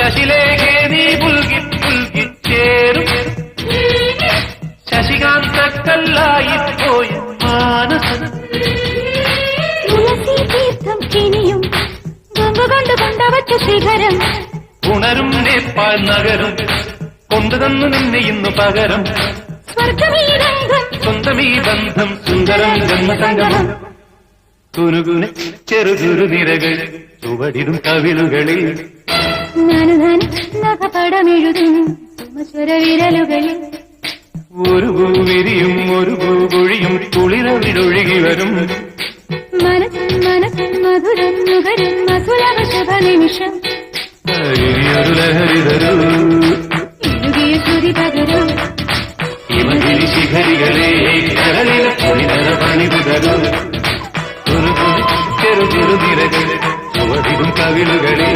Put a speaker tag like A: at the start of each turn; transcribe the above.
A: ശശിലേഖേ നീ പുൽകി പുൽകി ചേരും ശശികാന്തക്കല്ലായി പോയ മാനസം
B: തുളസി തീർത്ഥം ഇനിയും കൊണ്ടുകൊണ്ട് കൊണ്ടവച്ച ശിഖരം
A: ഉണരും നേപ്പാൾ നഗരം കൊണ്ടുതന്നു നിന്നെ ഇന്നു പകരം
B: സ്വർഗമീ രംഗം
A: സ്വന്തമീ ബന്ധം സുന്ദരം ജന്മസംഗമം കുനുകുനെ ചെറുകുരു നിരകൾ ചുവടിടും കവിളുകളിൽ
B: ഞാനുതാൻ നഖപടമെഴുതും സുമസ്വര വിരലുകളിൽ
A: ഒരു പൂവിരിയും ഒരു പൂപൊഴിയും കുളിരവിടൊഴുകി വരും
B: മനസ്സിൽ മനസ്സിൽ മധുരം നുകരും മധുരവ ശുഭ നിമിഷം
A: ഇനിയൊരു ലഹരി തരൂ
B: ഇഴുകിയ ശ്രുതി പകരും
A: ഹിമഗിരി ശിഖരികളെ കരളിലെ പൊളിതര പണിതു തരൂ ചെറു ചെറു നിരകൾ ചുവടിടും കവിളുകളിൽ